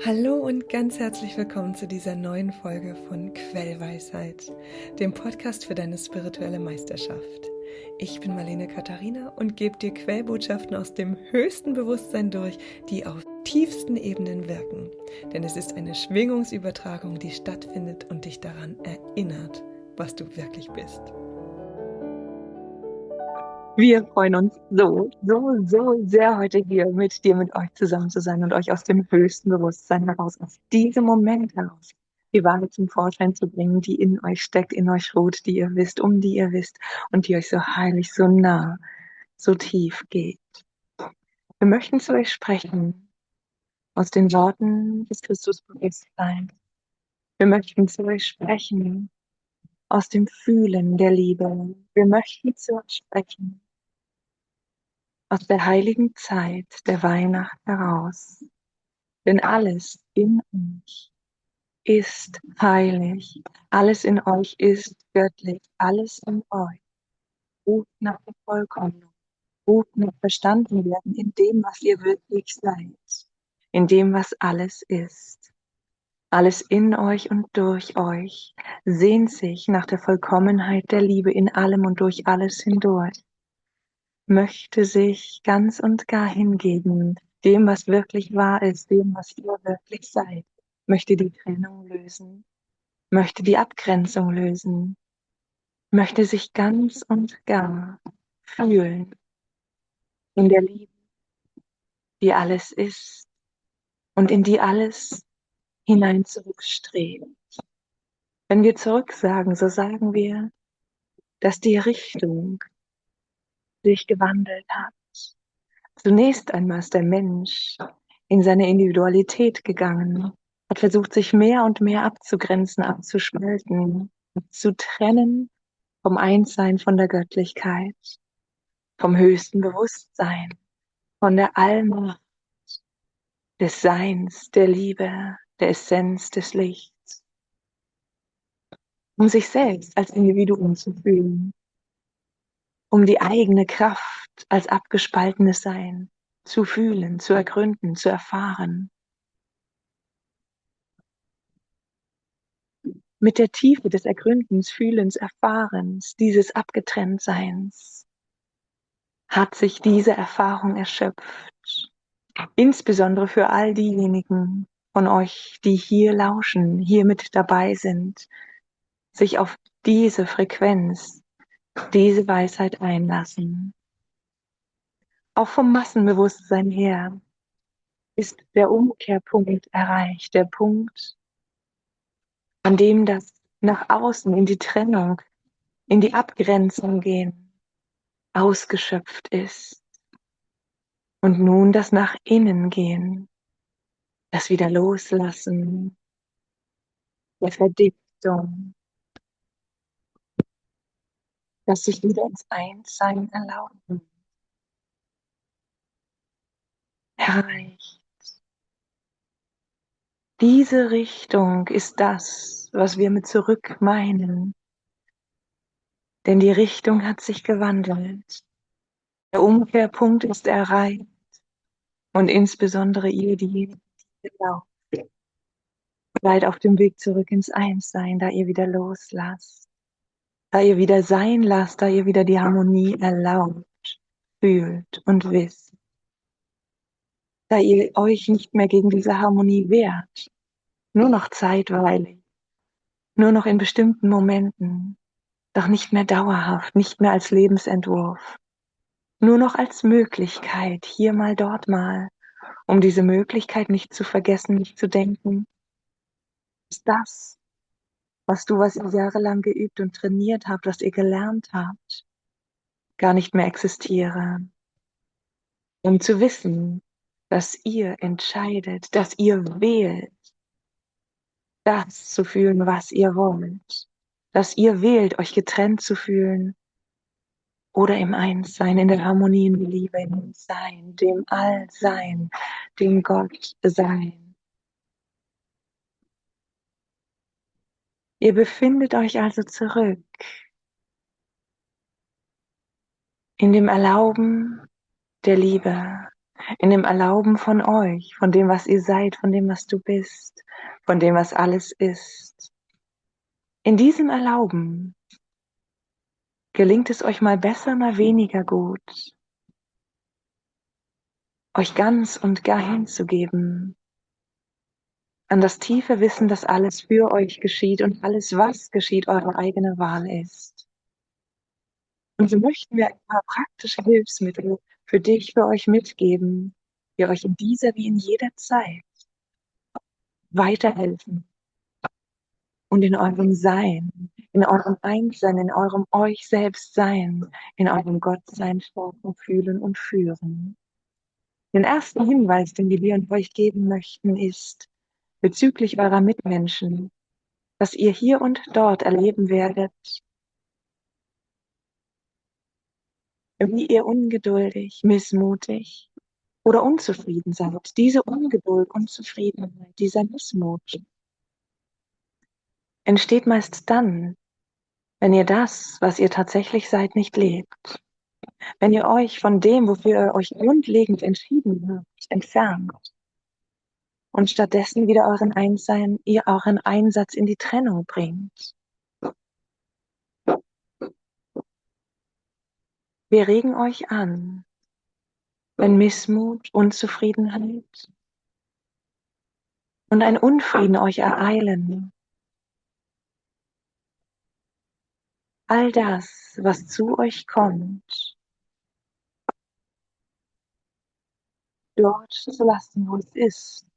Hallo und ganz herzlich willkommen zu dieser neuen Folge von Quellweisheit, dem Podcast für deine spirituelle Meisterschaft. Ich bin Marlene Katharina und gebe dir Quellbotschaften aus dem höchsten Bewusstsein durch, die auf tiefsten Ebenen wirken. Denn es ist eine Schwingungsübertragung, die stattfindet und dich daran erinnert, was du wirklich bist. Wir freuen uns so sehr, heute hier mit dir, mit euch zusammen zu sein und euch aus dem höchsten Bewusstsein heraus, aus diesem Moment heraus, die Wahrheit zum Vorschein zu bringen, die in euch steckt, in euch ruht, die ihr wisst, um die ihr wisst und die euch so heilig, so nah, so tief geht. Wir möchten zu euch sprechen aus den Worten des Christusbewusstseins. Wir möchten zu euch sprechen aus dem Fühlen der Liebe. Wir möchten zu euch sprechen aus der heiligen Zeit der Weihnacht heraus. Denn alles in euch ist heilig, alles in euch ist göttlich, alles in euch ruft nach der Vollkommenung, ruft nach verstanden werden in dem, was ihr wirklich seid, in dem, was alles ist. Alles in euch und durch euch sehnt sich nach der Vollkommenheit der Liebe in allem und durch alles hindurch, möchte sich ganz und gar hingeben, dem, was wirklich wahr ist, dem, was ihr wirklich seid, möchte die Trennung lösen, möchte die Abgrenzung lösen, möchte sich ganz und gar fühlen in der Liebe, die alles ist und in die alles hinein zurückstrebt. Wenn wir zurück sagen, so sagen wir, dass die Richtung sich gewandelt hat. Zunächst einmal ist der Mensch in seine Individualität gegangen, hat versucht, sich mehr und mehr abzugrenzen, abzuspalten, zu trennen vom Einssein, von der Göttlichkeit, vom höchsten Bewusstsein, von der Allmacht des Seins, der Liebe, der Essenz des Lichts, um sich selbst als Individuum zu fühlen, um die eigene Kraft als abgespaltenes Sein zu fühlen, zu ergründen, zu erfahren. Mit der Tiefe des Ergründens, Fühlens, Erfahrens, dieses Abgetrenntseins hat sich diese Erfahrung erschöpft. Insbesondere für all diejenigen von euch, die hier lauschen, hier mit dabei sind, sich auf diese Frequenz, diese Weisheit einlassen. Auch vom Massenbewusstsein her ist der Umkehrpunkt erreicht, der Punkt, an dem das nach außen in die Trennung, in die Abgrenzung gehen, ausgeschöpft ist. Und nun das nach innen gehen, das wieder loslassen, der Verdichtung, das sich wieder ins Einssein erlauben, erreicht. Diese Richtung ist das, was wir mit zurück meinen. Denn die Richtung hat sich gewandelt. Der Umkehrpunkt ist erreicht. Und insbesondere ihr, diejenigen, die glauben, seid auf dem Weg zurück ins Einssein, da ihr wieder loslasst, da ihr wieder sein lasst, da ihr wieder die Harmonie erlaubt, fühlt und wisst, da ihr euch nicht mehr gegen diese Harmonie wehrt, nur noch zeitweilig, nur noch in bestimmten Momenten, doch nicht mehr dauerhaft, nicht mehr als Lebensentwurf, nur noch als Möglichkeit, hier mal, dort mal, um diese Möglichkeit nicht zu vergessen, nicht zu denken, ist das, was ihr jahrelang geübt und trainiert habt, was ihr gelernt habt, gar nicht mehr existiere. Um zu wissen, dass ihr entscheidet, dass ihr wählt, das zu fühlen, was ihr wollt, dass ihr wählt, euch getrennt zu fühlen oder im Einssein, in der Harmonie, in der Liebe, in dem Sein, dem Allsein, dem Gottsein. Ihr befindet euch also zurück in dem Erlauben der Liebe, in dem Erlauben von euch, von dem, was ihr seid, von dem, was du bist, von dem, was alles ist. In diesem Erlauben gelingt es euch mal besser, mal weniger gut, euch ganz und gar hinzugeben an das tiefe Wissen, dass alles für euch geschieht und alles, was geschieht, eure eigene Wahl ist. Und so möchten wir ein paar praktische Hilfsmittel für dich, für euch mitgeben, die euch in dieser wie in jeder Zeit weiterhelfen und in eurem Sein, in eurem Einssein, in eurem euch selbst sein, in eurem Gottsein stärken, fühlen und führen. Den ersten Hinweis, den wir euch geben möchten, ist bezüglich eurer Mitmenschen, dass ihr hier und dort erleben werdet, wie ihr ungeduldig, missmutig oder unzufrieden seid. Diese Ungeduld, Unzufriedenheit, dieser Missmut entsteht meist dann, wenn ihr das, was ihr tatsächlich seid, nicht lebt. Wenn ihr euch von dem, wofür ihr euch grundlegend entschieden habt, entfernt und stattdessen wieder euren Einsatz in die Trennung bringt. Wir regen euch an, wenn Missmut, Unzufriedenheit und ein Unfrieden euch ereilen. All das, was zu euch kommt, dort zu lassen, wo es ist,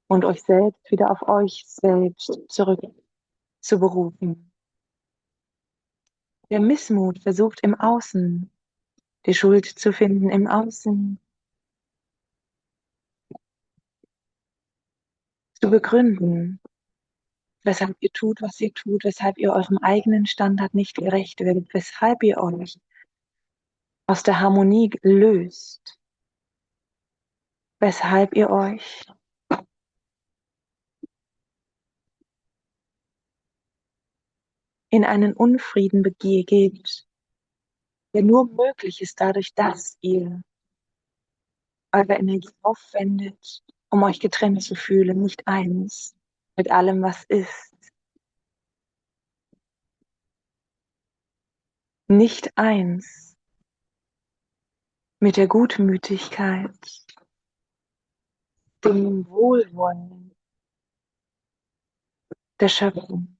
und euch selbst wieder auf euch selbst zurück zu berufen. Der Missmut versucht im Außen die Schuld zu finden, im Außen zu begründen, weshalb ihr tut, was ihr tut, weshalb ihr eurem eigenen Standard nicht gerecht werdet, weshalb ihr euch aus der Harmonie löst, weshalb ihr euch in einen Unfrieden begebt, der nur möglich ist dadurch, dass ihr eure Energie aufwendet, um euch getrennt zu fühlen, nicht eins mit allem, was ist. Nicht eins mit der Gutmütigkeit, dem Wohlwollen der Schöpfung.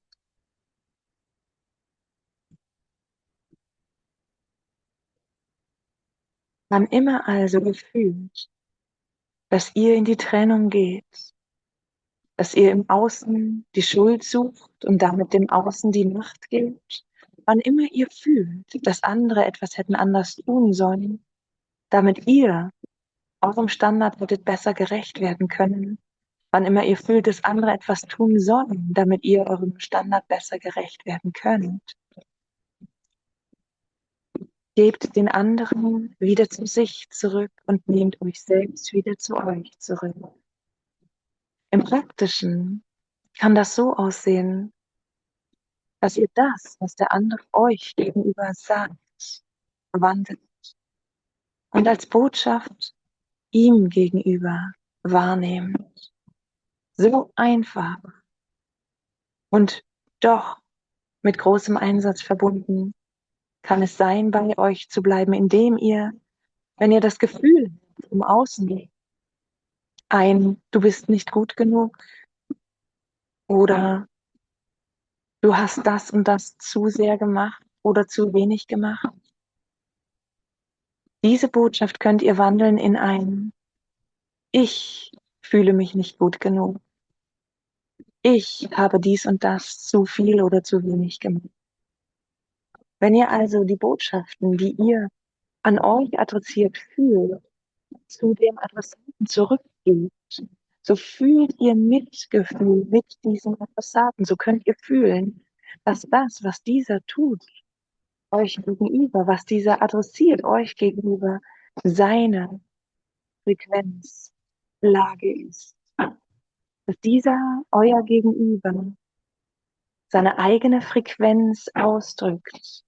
Wann immer also ihr fühlt, dass ihr in die Trennung geht, dass ihr im Außen die Schuld sucht und damit dem Außen die Macht gebt, wann immer ihr fühlt, dass andere etwas hätten anders tun sollen, damit ihr eurem Standard hättet besser gerecht werden können, wann immer ihr fühlt, dass andere etwas tun sollen, damit ihr eurem Standard besser gerecht werden könnt, gebt den anderen wieder zu sich zurück und nehmt euch selbst wieder zu euch zurück. Im Praktischen kann das so aussehen, dass ihr das, was der andere euch gegenüber sagt, wandelt und als Botschaft ihm gegenüber wahrnehmt. So einfach und doch mit großem Einsatz verbunden kann es sein, bei euch zu bleiben, indem ihr, wenn ihr das Gefühl habt, im Außen du bist nicht gut genug oder du hast das und das zu sehr gemacht oder zu wenig gemacht. Diese Botschaft könnt ihr wandeln in ein Ich fühle mich nicht gut genug. Ich habe dies und das zu viel oder zu wenig gemacht. Wenn ihr also die Botschaften, die ihr an euch adressiert fühlt, zu dem Adressaten zurückgebt, so fühlt ihr Mitgefühl mit diesem Adressaten. So könnt ihr fühlen, dass das, was dieser tut, euch gegenüber, was dieser adressiert euch gegenüber, seine Frequenzlage ist. Dass dieser euer Gegenüber seine eigene Frequenz ausdrückt,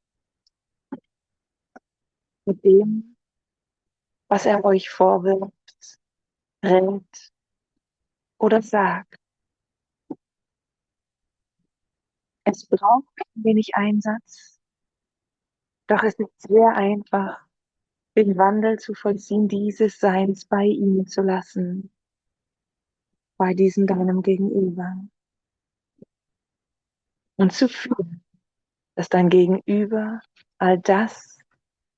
mit dem, was er euch vorwirft, rät oder sagt. Es braucht ein wenig Einsatz, doch es ist sehr einfach, den Wandel zu vollziehen, dieses Seins bei ihm zu lassen, bei diesem deinem Gegenüber. Und zu fühlen, dass dein Gegenüber all das,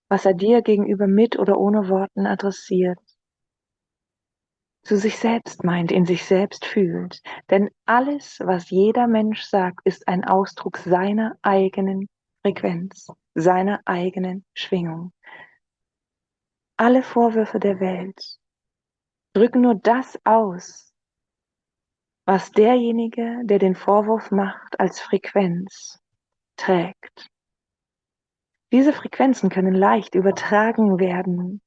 was er dir gegenüber mit oder ohne Worten adressiert, zu sich selbst meint, in sich selbst fühlt. Denn alles, was jeder Mensch sagt, ist ein Ausdruck seiner eigenen Frequenz, seiner eigenen Schwingung. Alle Vorwürfe der Welt drücken nur das aus, was derjenige, der den Vorwurf macht, als Frequenz trägt. Diese Frequenzen können leicht übertragen werden.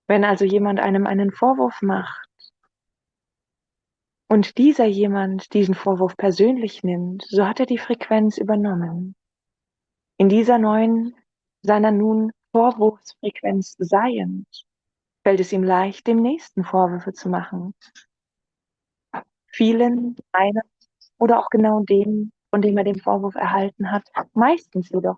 Wenn also jemand einem einen Vorwurf macht und dieser jemand diesen Vorwurf persönlich nimmt, so hat er die Frequenz übernommen. In dieser neuen, seiner nun Vorwurfsfrequenz seiend, fällt es ihm leicht, dem Nächsten Vorwürfe zu machen. Vielen, einem oder auch genau dem, von dem er den Vorwurf erhalten hat. Meistens jedoch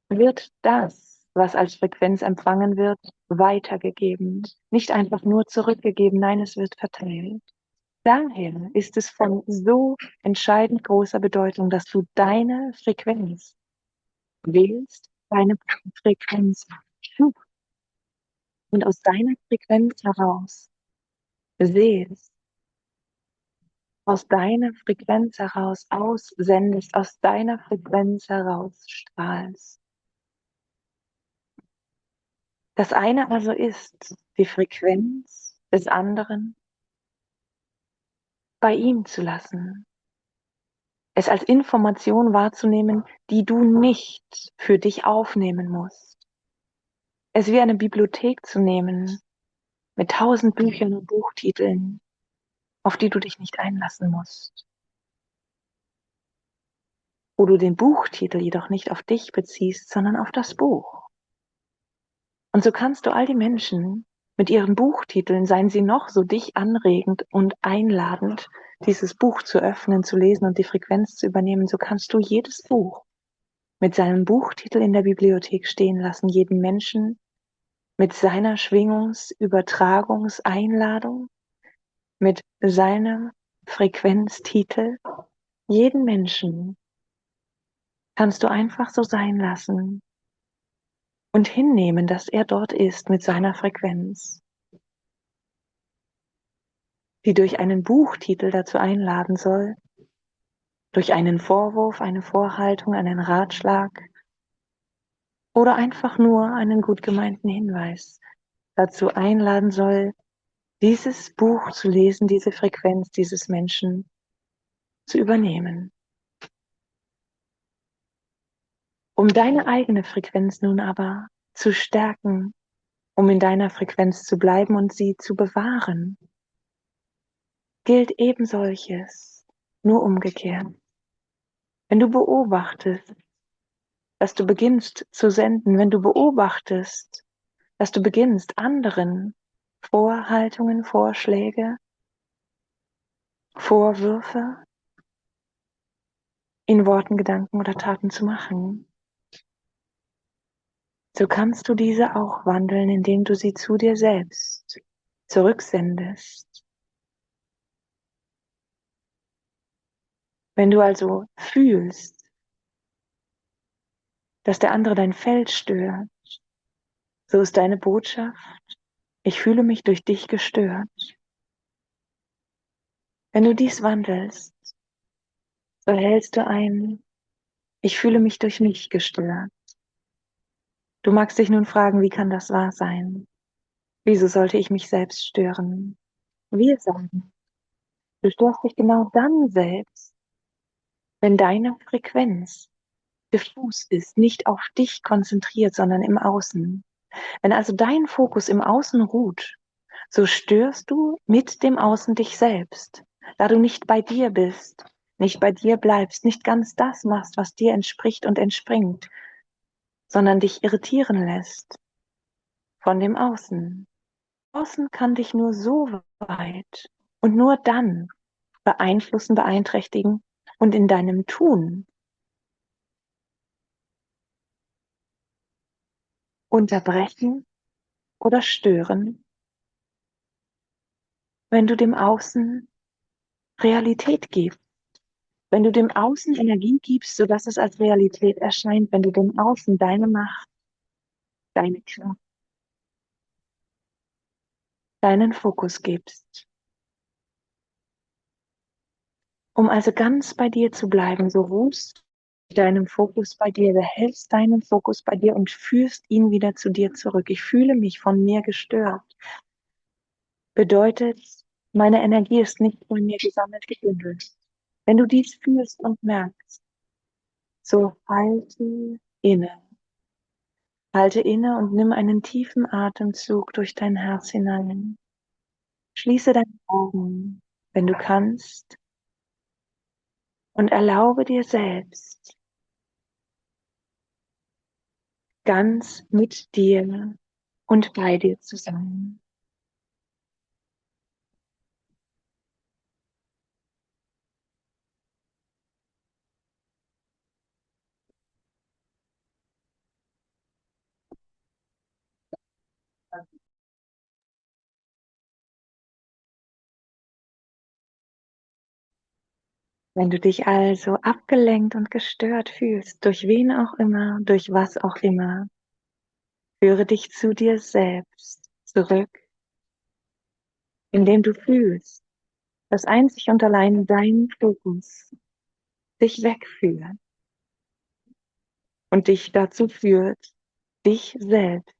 wird das, was als Frequenz empfangen wird, weitergegeben. Nicht einfach nur zurückgegeben, nein, es wird verteilt. Daher ist es von so entscheidend großer Bedeutung, dass du deine Frequenz wählst, deine Frequenz und aus deiner Frequenz heraus sehst, aus deiner Frequenz heraus aussendest, aus deiner Frequenz heraus strahlst. Das eine also ist, die Frequenz des anderen bei ihm zu lassen, es als Information wahrzunehmen, die du nicht für dich aufnehmen musst. Es wie eine Bibliothek zu nehmen, mit 1000 Büchern und Buchtiteln, auf die du dich nicht einlassen musst. Wo du den Buchtitel jedoch nicht auf dich beziehst, sondern auf das Buch. Und so kannst du all die Menschen mit ihren Buchtiteln, seien sie noch so dich anregend und einladend, dieses Buch zu öffnen, zu lesen und die Frequenz zu übernehmen, so kannst du jedes Buch mit seinem Buchtitel in der Bibliothek stehen lassen, jeden Menschen mit seiner Schwingungsübertragungseinladung, mit seinem Frequenztitel, jeden Menschen kannst du einfach so sein lassen und hinnehmen, dass er dort ist mit seiner Frequenz, die durch einen Buchtitel dazu einladen soll, durch einen Vorwurf, eine Vorhaltung, einen Ratschlag oder einfach nur einen gut gemeinten Hinweis dazu einladen soll, dieses Buch zu lesen, diese Frequenz dieses Menschen zu übernehmen. Um deine eigene Frequenz nun aber zu stärken, um in deiner Frequenz zu bleiben und sie zu bewahren, gilt eben solches, nur umgekehrt. Wenn du beobachtest, dass du beginnst zu senden, wenn du beobachtest, dass du beginnst, anderen Vorhaltungen, Vorschläge, Vorwürfe in Worten, Gedanken oder Taten zu machen, so kannst du diese auch wandeln, indem du sie zu dir selbst zurücksendest. Wenn du also fühlst, dass der andere dein Feld stört, so ist deine Botschaft: Ich fühle mich durch dich gestört. Wenn du dies wandelst, so hältst du ein: Ich fühle mich durch mich gestört. Du magst dich nun fragen, wie kann das wahr sein? Wieso sollte ich mich selbst stören? Wir sagen, du störst dich genau dann selbst, wenn deine Frequenz diffus ist, nicht auf dich konzentriert, sondern im Außen. Wenn also dein Fokus im Außen ruht, so störst du mit dem Außen dich selbst, da du nicht bei dir bist, nicht bei dir bleibst, nicht ganz das machst, was dir entspricht und entspringt, sondern dich irritieren lässt von dem Außen. Außen kann dich nur so weit und nur dann beeinflussen, beeinträchtigen und in deinem Tun unterbrechen oder stören, wenn du dem Außen Realität gibst. Wenn du dem Außen Energie gibst, sodass es als Realität erscheint, wenn du dem Außen deine Macht, deine Kraft, deinen Fokus gibst. Um also ganz bei dir zu bleiben, so ruhst du deinem Fokus bei dir, behältst deinen Fokus bei dir und führst ihn wieder zu dir zurück. Ich fühle mich von mir gestört. Bedeutet, meine Energie ist nicht bei mir gesammelt, gebündelt. Wenn du dies fühlst und merkst, so halte inne. Halte inne und nimm einen tiefen Atemzug durch dein Herz hinein. Schließe deine Augen, wenn du kannst, und erlaube dir selbst, ganz mit dir und bei dir zu sein. Wenn du dich also abgelenkt und gestört fühlst, durch wen auch immer, durch was auch immer, führe dich zu dir selbst zurück, indem du fühlst, dass einzig und allein dein Fokus dich wegführt und dich dazu führt, dich selbst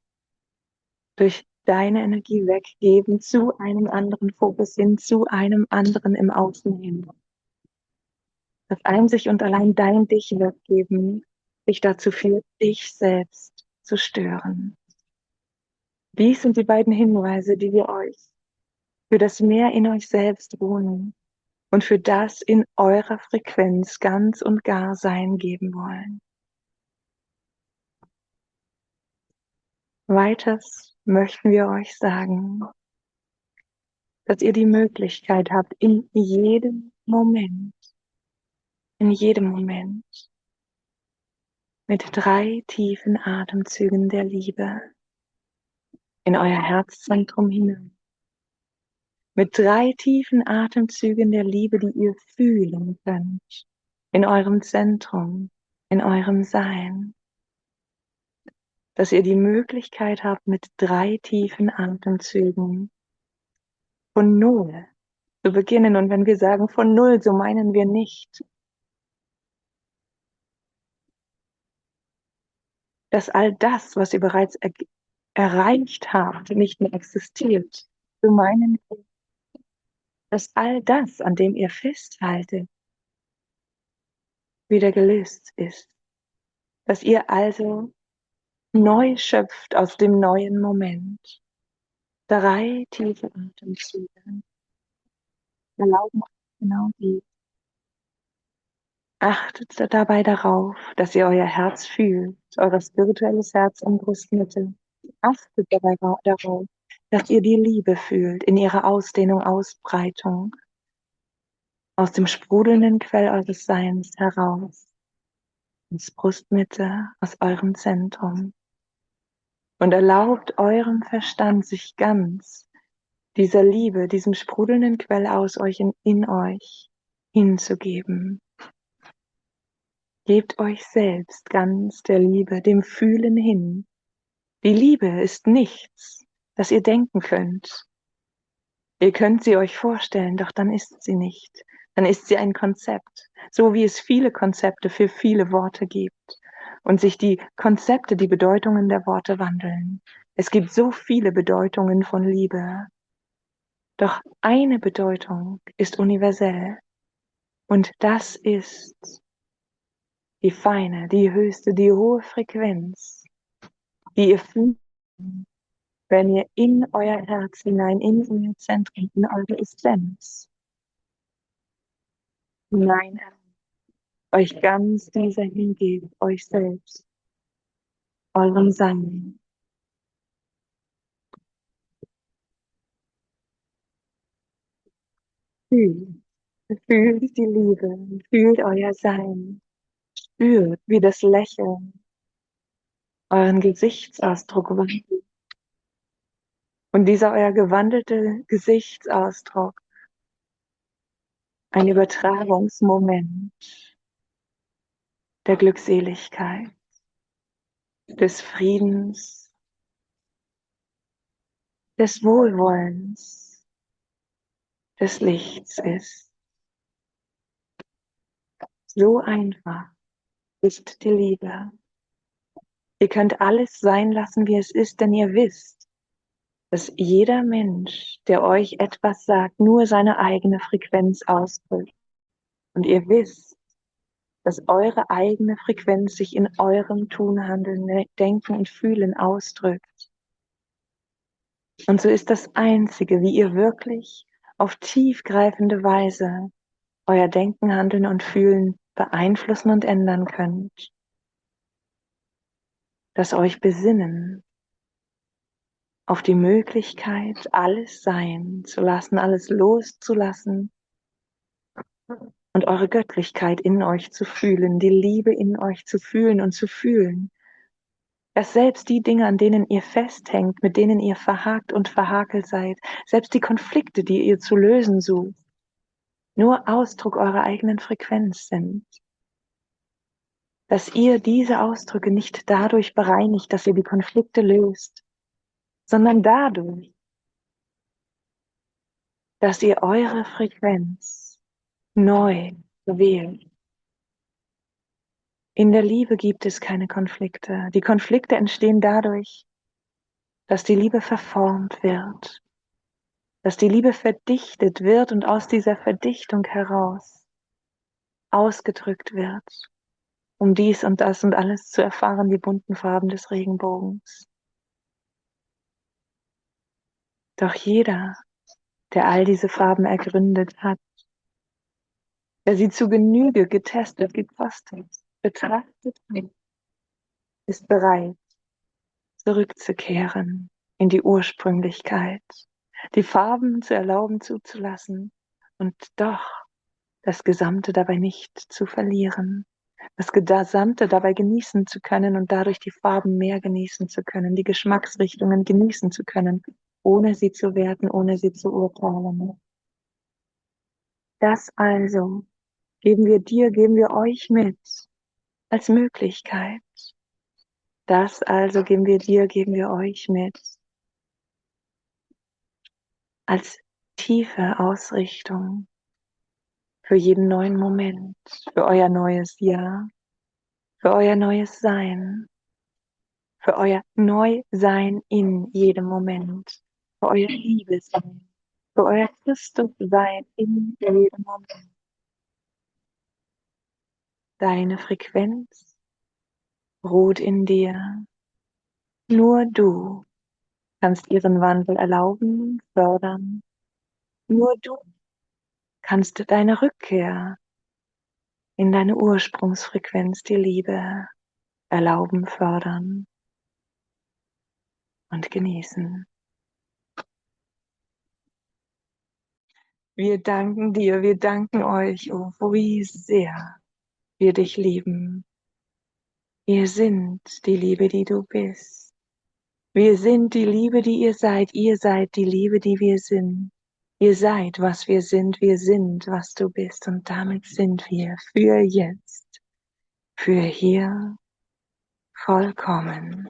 durch deine Energie weggeben zu einem anderen Fokus hin, zu einem anderen im Außen hin. Das einzig und allein dein Dich weggeben dich dazu führt, dich selbst zu stören. Dies sind die beiden Hinweise, die wir euch für das mehr in euch selbst ruhen und für das in eurer Frequenz ganz und gar sein geben wollen. Weiters möchten wir euch sagen, dass ihr die Möglichkeit habt, in jedem Moment mit 3 tiefen Atemzügen der Liebe in euer Herzzentrum hinein. Mit 3 tiefen Atemzügen der Liebe, die ihr fühlen könnt, in eurem Zentrum, in eurem Sein. Dass ihr die Möglichkeit habt, mit 3 tiefen Atemzügen von Null zu beginnen. Und wenn wir sagen von Null, so meinen wir nicht, dass all das, was ihr bereits erreicht habt, nicht mehr existiert. So meinen wir, dass all das, an dem ihr festhaltet, wieder gelöst ist. Dass ihr also neu schöpft aus dem neuen Moment. 3 tiefe Atemzüge erlauben euch genau dies. Achtet dabei darauf, dass ihr euer Herz fühlt, euer spirituelles Herz in Brustmitte. Achtet dabei darauf, dass ihr die Liebe fühlt in ihrer Ausdehnung, Ausbreitung, aus dem sprudelnden Quell eures Seins heraus, ins Brustmitte, aus eurem Zentrum. Und erlaubt eurem Verstand, sich ganz dieser Liebe, diesem sprudelnden Quell aus euch in euch hinzugeben. Gebt euch selbst ganz der Liebe, dem Fühlen hin. Die Liebe ist nichts, das ihr denken könnt. Ihr könnt sie euch vorstellen, doch dann ist sie nicht. Dann ist sie ein Konzept, so wie es viele Konzepte für viele Worte gibt und sich die Konzepte, die Bedeutungen der Worte wandeln. Es gibt so viele Bedeutungen von Liebe. Doch eine Bedeutung ist universell und das ist die feine, die höchste, die hohe Frequenz, die ihr fühlt, wenn ihr in euer Herz hinein, in euer Zentrum, in eure Essenz hinein euch ganz dieser hingebt, euch selbst, eurem Sein. Fühlt, fühlt die Liebe, fühlt euer Sein, spürt, wie das Lächeln euren Gesichtsausdruck wandelt. Und dieser euer gewandelte Gesichtsausdruck, ein Übertragungsmoment der Glückseligkeit, des Friedens, des Wohlwollens, des Lichts ist. So einfach ist die Liebe. Ihr könnt alles sein lassen, wie es ist, denn ihr wisst, dass jeder Mensch, der euch etwas sagt, nur seine eigene Frequenz ausdrückt. Und ihr wisst, dass eure eigene Frequenz sich in eurem Tun, Handeln, Denken und Fühlen ausdrückt. Und so ist das Einzige, wie ihr wirklich auf tiefgreifende Weise euer Denken, Handeln und Fühlen beeinflussen und ändern könnt, das euch besinnen auf die Möglichkeit, alles sein zu lassen, alles loszulassen und eure Göttlichkeit in euch zu fühlen, die Liebe in euch zu fühlen und zu fühlen, dass selbst die Dinge, an denen ihr festhängt, mit denen ihr verhakt und verhakelt seid, selbst die Konflikte, die ihr zu lösen sucht, nur Ausdruck eurer eigenen Frequenz sind. Dass ihr diese Ausdrücke nicht dadurch bereinigt, dass ihr die Konflikte löst, sondern dadurch, dass ihr eure Frequenz neu wählt. In der Liebe gibt es keine Konflikte. Die Konflikte entstehen dadurch, dass die Liebe verformt wird, dass die Liebe verdichtet wird und aus dieser Verdichtung heraus ausgedrückt wird, um dies und das und alles zu erfahren, die bunten Farben des Regenbogens. Doch jeder, der all diese Farben ergründet hat, der sie zu Genüge getestet, gekostet, betrachtet hat, ist bereit, zurückzukehren in die Ursprünglichkeit, die Farben zu erlauben zuzulassen und doch das Gesamte dabei nicht zu verlieren, das Gesamte dabei genießen zu können und dadurch die Farben mehr genießen zu können, die Geschmacksrichtungen genießen zu können, ohne sie zu werten, ohne sie zu urteilen. Das also geben wir dir, geben wir euch mit als Möglichkeit. Das also geben wir dir, geben wir euch mit als tiefe Ausrichtung für jeden neuen Moment, für euer neues Jahr, für euer neues Sein, für euer Neusein in jedem Moment, für euer Liebe-Sein, für euer Christus-Sein in jedem Moment. Deine Frequenz ruht in dir. Nur du kannst ihren Wandel erlauben, fördern. Nur du kannst deine Rückkehr in deine Ursprungsfrequenz, die Liebe, erlauben, fördern und genießen. Wir danken dir, wir danken euch, oh, wie sehr wir dich lieben. Wir sind die Liebe, die du bist. Wir sind die Liebe, die ihr seid. Ihr seid die Liebe, die wir sind. Ihr seid, was wir sind. Wir sind, was du bist. Und damit sind wir für jetzt, für hier vollkommen.